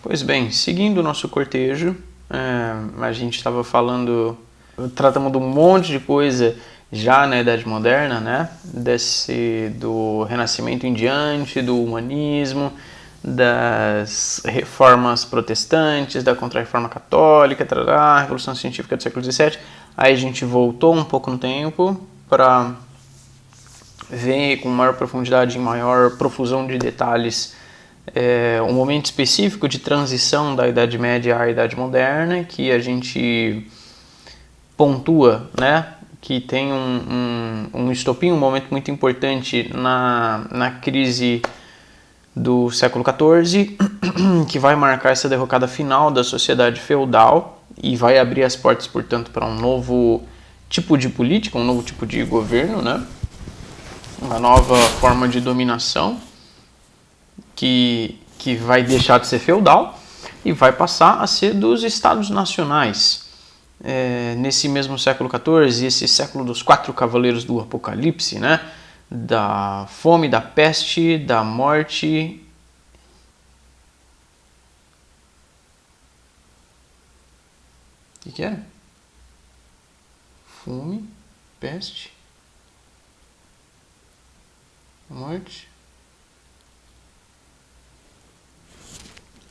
Pois bem, seguindo o nosso cortejo, a gente estava tratamos de um monte de coisa já na Idade Moderna, né? Do Renascimento em diante, do humanismo, das reformas protestantes, da Contra-Reforma Católica, a Revolução Científica do século XVII. Aí a gente voltou um pouco no tempo para ver com maior profundidade, em maior profusão de detalhes, um momento específico de transição da Idade Média à Idade Moderna, que a gente pontua, né, que tem um estopim, um momento muito importante na crise do século XIV, que vai marcar essa derrocada final da sociedade feudal e vai abrir as portas, portanto, para um novo tipo de política, um novo tipo de governo, né, uma nova forma de dominação que vai deixar de ser feudal e vai passar a ser dos estados nacionais. Nesse mesmo século XIV, esse século dos 4 cavaleiros do Apocalipse, né? Da fome, da peste, da morte o que é? Fome, peste, morte.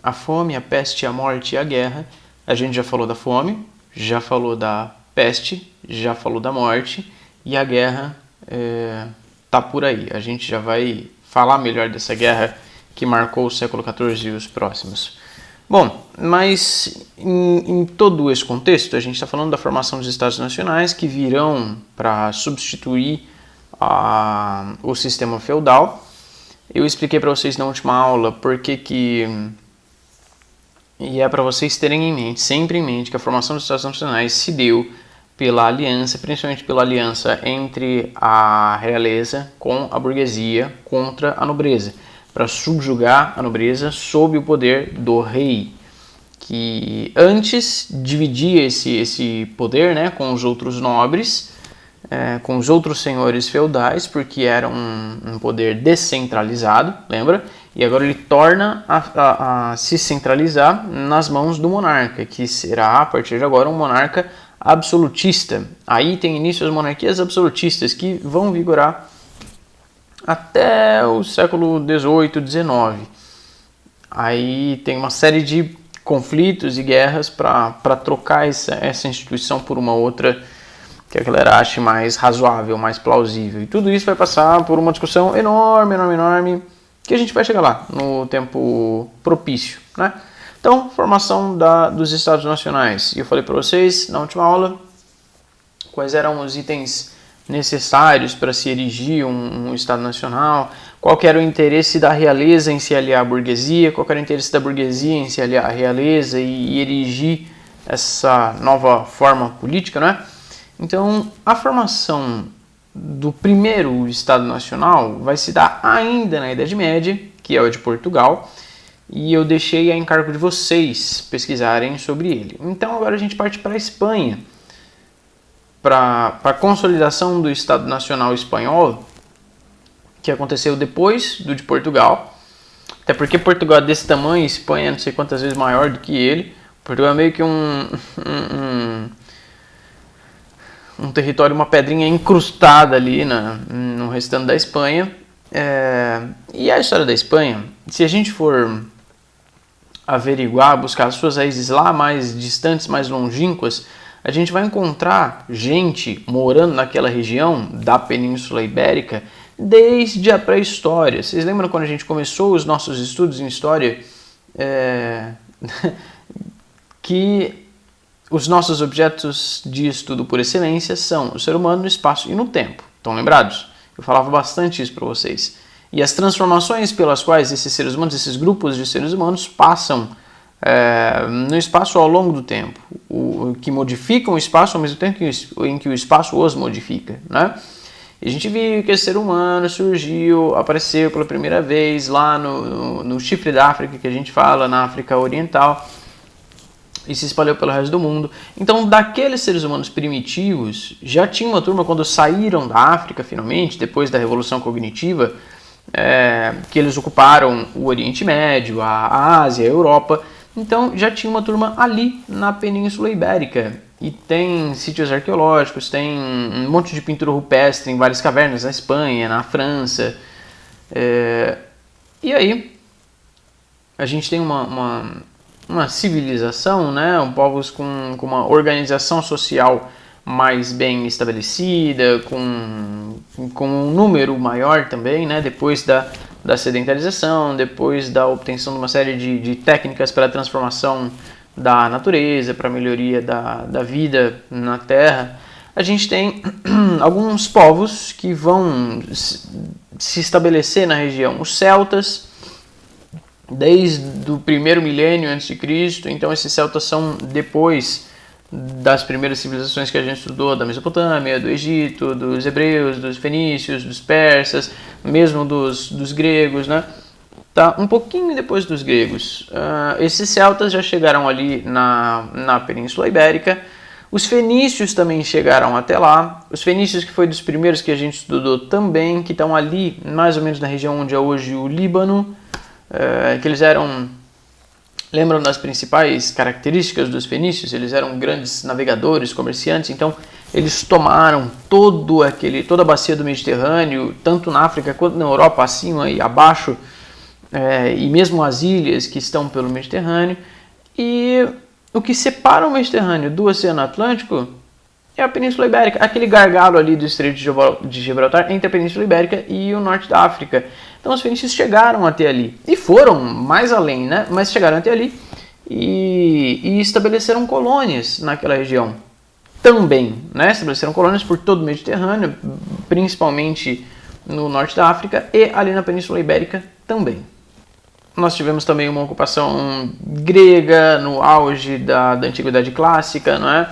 A fome, a peste, a morte e a guerra. A gente já falou da fome, já falou da peste, já falou da morte, e a guerra tá por aí. A gente já vai falar melhor dessa guerra que marcou o século XIV e os próximos. Bom, mas em todo esse contexto, a gente está falando da formação dos Estados Nacionais que virão para substituir o sistema feudal. Eu expliquei para vocês na última aula e é para vocês terem em mente, sempre em mente, que a formação dos Estados Nacionais se deu pela aliança, principalmente pela aliança entre a realeza com a burguesia contra a nobreza, para subjugar a nobreza sob o poder do rei, que antes dividia esse poder, né, com os outros nobres, com os outros senhores feudais, porque era um poder descentralizado, lembra? E agora ele torna a se centralizar nas mãos do monarca, que será, a partir de agora, um monarca absolutista. Aí tem início as monarquias absolutistas, que vão vigorar até o século XVIII, XIX. Aí tem uma série de conflitos e guerras para trocar essa instituição por uma outra que a galera ache mais razoável, mais plausível. E tudo isso vai passar por uma discussão enorme, que a gente vai chegar lá no tempo propício, né? Então, formação dos Estados Nacionais. E eu falei para vocês na última aula quais eram os itens necessários para se erigir um Estado Nacional, qual que era o interesse da realeza em se aliar à burguesia, qual que era o interesse da burguesia em se aliar à realeza e erigir essa nova forma política, né? Então, a formação do primeiro Estado Nacional vai se dar ainda na Idade Média, que é o de Portugal, e eu deixei a encargo de vocês pesquisarem sobre ele. Então, agora a gente parte para a Espanha, para a consolidação do Estado Nacional Espanhol, que aconteceu depois do de Portugal, até porque Portugal é desse tamanho e Espanha é não sei quantas vezes maior do que ele. Portugal é meio que um território, uma pedrinha incrustada ali no restante da Espanha. E a história da Espanha, se a gente for averiguar, buscar as suas raízes lá mais distantes, mais longínquas, a gente vai encontrar gente morando naquela região da Península Ibérica desde a pré-história. Vocês lembram quando a gente começou os nossos estudos em história, que os nossos objetos de estudo por excelência são o ser humano no espaço e no tempo. Estão lembrados? Eu falava bastante isso para vocês. E as transformações pelas quais esses seres humanos, esses grupos de seres humanos passam no espaço ao longo do tempo, que modificam o espaço ao mesmo tempo em que o espaço os modifica, né? E a gente viu que esse ser humano apareceu pela primeira vez lá no chifre da África, que a gente fala, na África Oriental, e se espalhou pelo resto do mundo. Então, daqueles seres humanos primitivos, já tinha uma turma quando saíram da África, finalmente, depois da Revolução Cognitiva, que eles ocuparam o Oriente Médio, a Ásia, a Europa. Então já tinha uma turma ali na Península Ibérica. E tem sítios arqueológicos, tem um monte de pintura rupestre em várias cavernas na Espanha, na França. E aí a gente tem uma civilização, né? Povos com uma organização social mais bem estabelecida, com um número maior também, né? Depois da sedentarização, depois da obtenção de uma série de técnicas para a transformação da natureza, para a melhoria da vida na Terra, a gente tem alguns povos que vão se estabelecer na região. Os celtas, desde o primeiro milênio antes de Cristo, então esses celtas são depois das primeiras civilizações que a gente estudou, da Mesopotâmia, do Egito, dos hebreus, dos fenícios, dos persas, mesmo dos gregos, né? Tá, um pouquinho depois dos gregos. Esses celtas já chegaram ali na Península Ibérica. Os fenícios também chegaram até lá. Os fenícios, que foi dos primeiros que a gente estudou também, que estão ali mais ou menos na região onde é hoje o Líbano, que eles eram... Lembram das principais características dos fenícios? Eles eram grandes navegadores, comerciantes, então eles tomaram toda a bacia do Mediterrâneo, tanto na África quanto na Europa, acima e abaixo, e mesmo as ilhas que estão pelo Mediterrâneo. E o que separa o Mediterrâneo do Oceano Atlântico é a Península Ibérica, aquele gargalo ali do Estreito de Gibraltar entre a Península Ibérica e o norte da África. Então os fenícios chegaram até ali, e foram mais além, né? Mas chegaram até ali e estabeleceram colônias naquela região também, né? Estabeleceram colônias por todo o Mediterrâneo, principalmente no norte da África e ali na Península Ibérica também. Nós tivemos também uma ocupação grega no auge da Antiguidade Clássica, não é?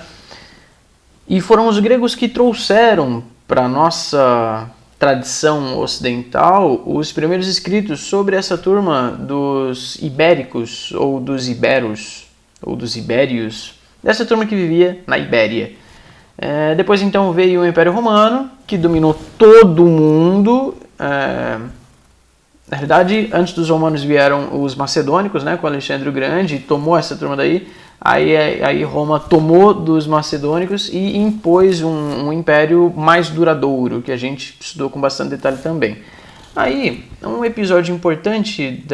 E foram os gregos que trouxeram para a nossa tradição ocidental os primeiros escritos sobre essa turma dos ibéricos, ou dos iberos, ou dos ibérios, dessa turma que vivia na Ibéria. Depois então veio o Império Romano, que dominou todo o mundo. Na realidade, antes dos romanos vieram os macedônicos, né, com Alexandre o Grande, tomou essa turma daí. Aí Roma tomou dos macedônicos e impôs um império mais duradouro, que a gente estudou com bastante detalhe também. Aí, um episódio importante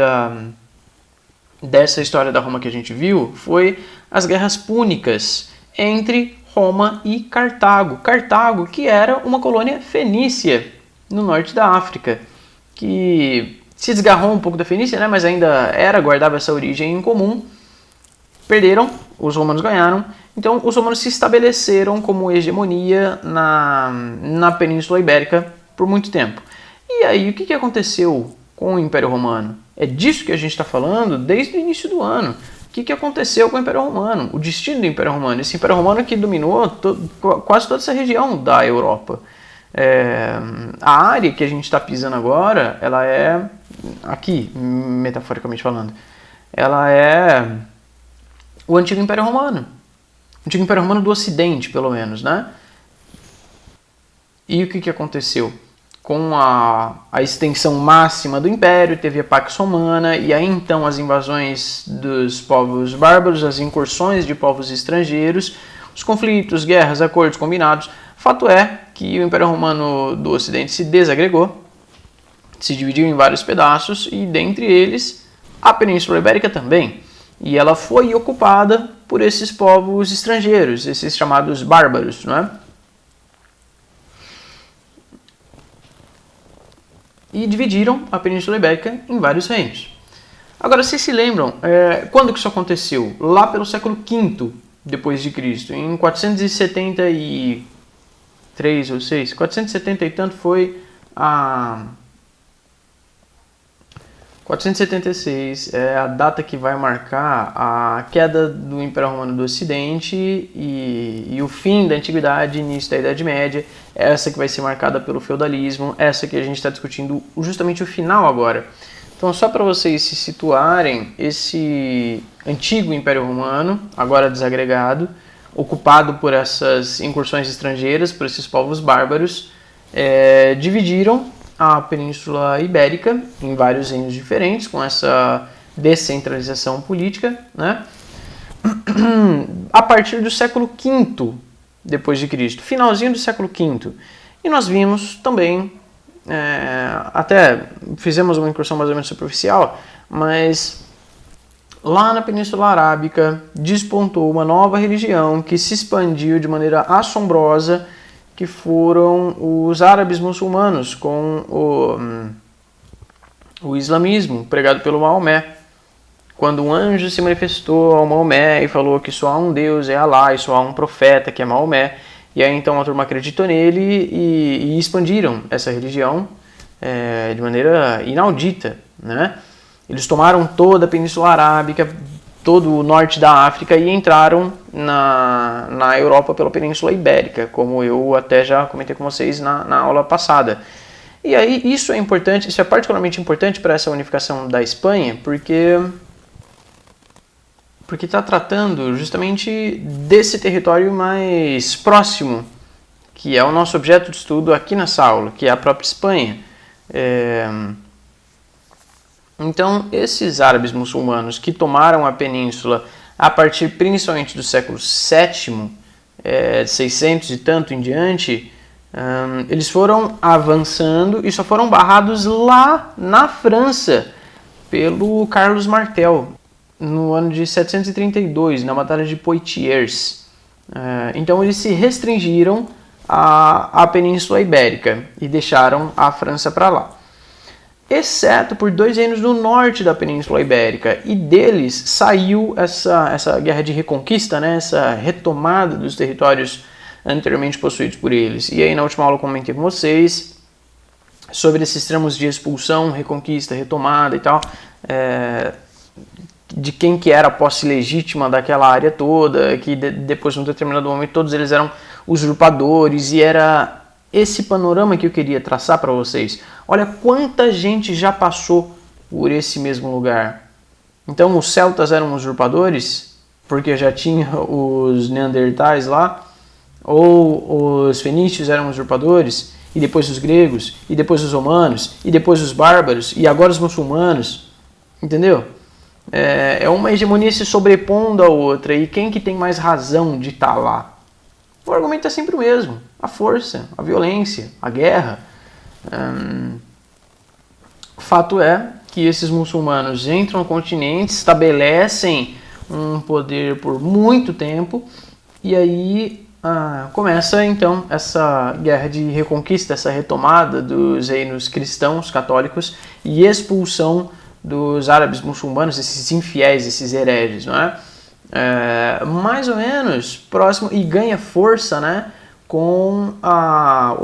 dessa história da Roma que a gente viu foi as guerras púnicas entre Roma e Cartago. Cartago, que era uma colônia fenícia no norte da África, que se desgarrou um pouco da Fenícia, né, mas ainda guardava essa origem em comum. Perderam, os romanos ganharam, então os romanos se estabeleceram como hegemonia na Península Ibérica por muito tempo. E aí, o que aconteceu com o Império Romano? É disso que a gente está falando desde o início do ano. O que aconteceu com o Império Romano? O destino do Império Romano. Esse Império Romano que dominou quase toda essa região da Europa. A área que a gente está pisando agora, ela é, aqui, metaforicamente falando, ela é o antigo Império Romano. O antigo Império Romano do Ocidente, pelo menos, né? E o que aconteceu? Com a extensão máxima do Império, teve a Pax Romana, e aí então as invasões dos povos bárbaros, as incursões de povos estrangeiros, os conflitos, guerras, acordos combinados. Fato é que o Império Romano do Ocidente se desagregou, se dividiu em vários pedaços, e dentre eles a Península Ibérica também. E ela foi ocupada por esses povos estrangeiros, esses chamados bárbaros, não é? E dividiram a Península Ibérica em vários reinos. Agora, vocês se lembram, quando que isso aconteceu? Lá pelo século V depois de Cristo, em 473 ou 6, 470 e tanto foi a... 476 é a data que vai marcar a queda do Império Romano do Ocidente e o fim da Antiguidade e início da Idade Média. Essa que vai ser marcada pelo feudalismo, essa que a gente está discutindo justamente o final agora. Então, só para vocês se situarem, esse antigo Império Romano, agora desagregado, ocupado por essas incursões estrangeiras, por esses povos bárbaros, dividiram a Península Ibérica em vários reinos diferentes, com essa descentralização política, né? A partir do século V depois de Cristo, finalzinho do século V. E nós vimos também, até fizemos uma incursão mais ou menos superficial, mas lá na Península Arábica despontou uma nova religião que se expandiu de maneira assombrosa, que foram os árabes muçulmanos com o islamismo pregado pelo Maomé. Quando um anjo se manifestou ao Maomé e falou que só há um Deus, é Alá, e só há um profeta, que é Maomé, e aí então a turma acreditou nele e expandiram essa religião de maneira inaudita, né? Eles tomaram toda a Península Arábica, todo o norte da África e entraram na Europa pela Península Ibérica, como eu até já comentei com vocês na aula passada. E aí isso é importante, isso é particularmente importante para essa unificação da Espanha, porque está tratando justamente desse território mais próximo, que é o nosso objeto de estudo aqui nessa aula, que é a própria Espanha. Então, esses árabes muçulmanos que tomaram a península a partir principalmente do século VII, 600 e tanto em diante, eles foram avançando e só foram barrados lá na França pelo Carlos Martel, no ano de 732, na Batalha de Poitiers. Então eles se restringiram à Península Ibérica e deixaram a França para lá. Exceto por 2 reinos do norte da Península Ibérica, e deles saiu essa guerra de reconquista, né, essa retomada dos territórios anteriormente possuídos por eles. E aí na última aula eu comentei com vocês sobre esses tramos de expulsão, reconquista, retomada e tal, de quem que era a posse legítima daquela área toda, que depois, num determinado momento, todos eles eram usurpadores, e era esse panorama que eu queria traçar para vocês. Olha quanta gente já passou por esse mesmo lugar. Então, os celtas eram usurpadores, porque já tinha os neandertais lá, ou os fenícios eram usurpadores, e depois os gregos, e depois os romanos, e depois os bárbaros, e agora os muçulmanos, entendeu? É uma hegemonia se sobrepondo à outra, e quem que tem mais razão de estar lá? O argumento é sempre o mesmo: a força, a violência, a guerra. O fato é que esses muçulmanos entram no continente, estabelecem um poder por muito tempo, e aí começa então essa guerra de reconquista, essa retomada dos reinos cristãos, católicos, e expulsão dos árabes muçulmanos, esses infiéis, esses hereges, não é? Mais ou menos próximo, e ganha força, né, com o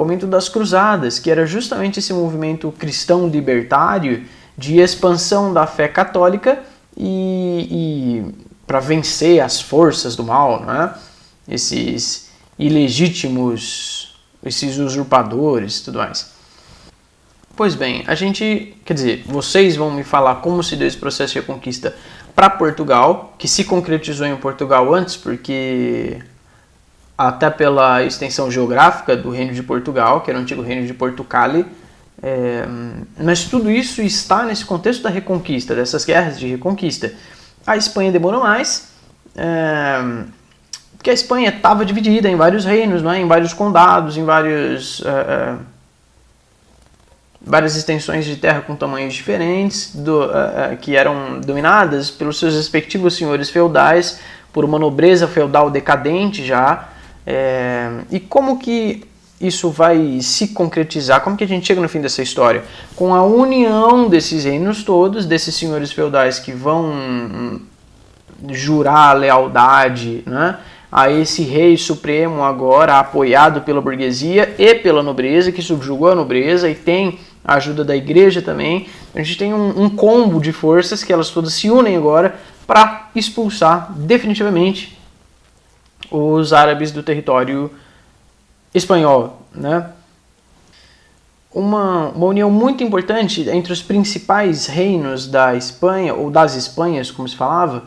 aumento das cruzadas, que era justamente esse movimento cristão libertário de expansão da fé católica e para vencer as forças do mal, né? Esses ilegítimos, esses usurpadores e tudo mais. Pois bem, vocês vão me falar como se deu esse processo de reconquista para Portugal, que se concretizou em Portugal antes, porque até pela extensão geográfica do Reino de Portugal, que era o antigo Reino de Portugal, mas tudo isso está nesse contexto da reconquista, dessas guerras de reconquista. A Espanha demorou mais, porque a Espanha estava dividida em vários reinos, né, em vários condados, em várias extensões de terra com tamanhos diferentes, que eram dominadas pelos seus respectivos senhores feudais, por uma nobreza feudal decadente já. E como que isso vai se concretizar? Como que a gente chega no fim dessa história? Com a união desses reinos todos, desses senhores feudais que vão jurar a lealdade, né, a esse rei supremo agora, apoiado pela burguesia e pela nobreza, que subjugou a nobreza e tem a ajuda da igreja também. A gente tem um combo de forças que elas todas se unem agora para expulsar definitivamente os árabes do território espanhol, né? Uma união muito importante entre os principais reinos da Espanha, ou das Espanhas, como se falava,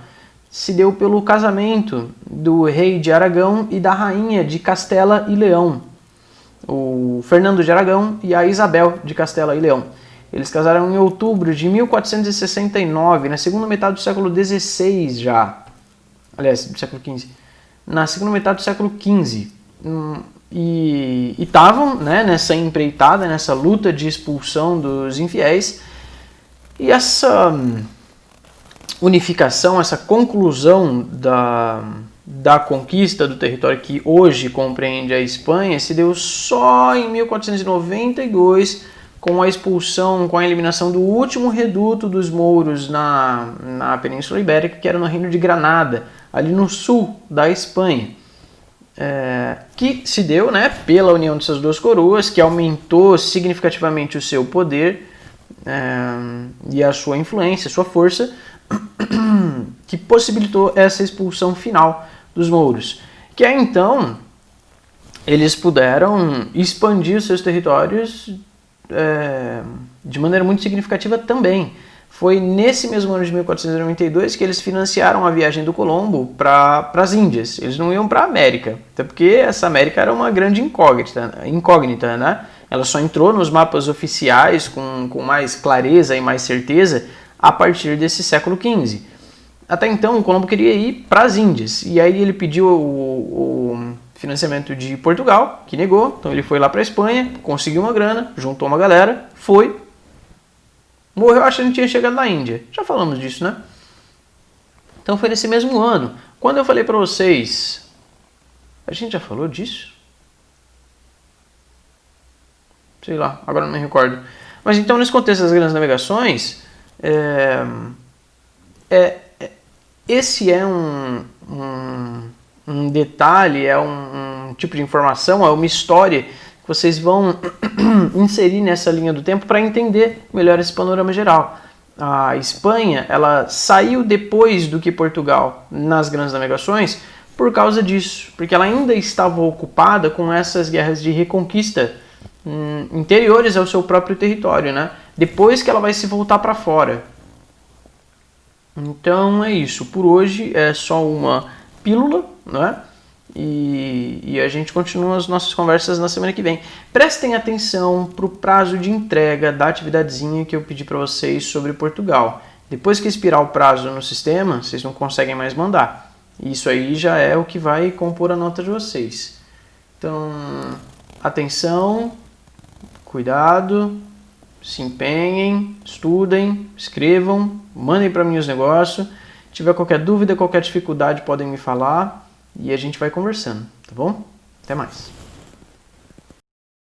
se deu pelo casamento do rei de Aragão e da rainha de Castela e Leão, o Fernando de Aragão e a Isabel de Castela e Leão. Eles casaram em outubro de 1469, na segunda metade do século XVI já. Aliás, do século XV. Na segunda metade do século XV. E estavam, né, nessa empreitada, nessa luta de expulsão dos infiéis. E essa unificação, essa conclusão da conquista do território que hoje compreende a Espanha se deu só em 1492, com a expulsão, com a eliminação do último reduto dos mouros na Península Ibérica, que era no Reino de Granada, ali no sul da Espanha. Que se deu, né, pela união dessas duas coroas, que aumentou significativamente o seu poder e a sua influência, a sua força, que possibilitou essa expulsão final dos mouros. Que aí então eles puderam expandir os seus territórios de maneira muito significativa também. Foi nesse mesmo ano de 1492 que eles financiaram a viagem do Colombo para as Índias. Eles não iam para a América, até porque essa América era uma grande incógnita, né? Ela só entrou nos mapas oficiais com mais clareza e mais certeza a partir desse século XV. Até então, o Colombo queria ir para as Índias, e aí ele pediu o financiamento de Portugal, que negou. Então ele foi lá para a Espanha, conseguiu uma grana, juntou uma galera, foi, morreu achando que tinha chegado na Índia. Já falamos disso, né? Então foi nesse mesmo ano. Quando eu falei para vocês... A gente já falou disso? Sei lá, agora não me recordo. Mas então, nesse contexto das grandes navegações, esse é um detalhe, é um tipo de informação, é uma história que vocês vão inserir nessa linha do tempo para entender melhor esse panorama geral. A Espanha, ela saiu depois do que Portugal nas grandes navegações por causa disso, porque ela ainda estava ocupada com essas guerras de reconquista interiores ao seu próprio território, né? Depois que ela vai se voltar para fora. Então é isso, por hoje é só uma pílula, né? E a gente continua as nossas conversas na semana que vem. Prestem atenção para o prazo de entrega da atividadezinha que eu pedi para vocês sobre Portugal. Depois que expirar o prazo no sistema, vocês não conseguem mais mandar. Isso aí já é o que vai compor a nota de vocês. Então, atenção, cuidado, se empenhem, estudem, escrevam, mandem para mim os negócios. Se tiver qualquer dúvida, qualquer dificuldade, podem me falar e a gente vai conversando, tá bom? Até mais!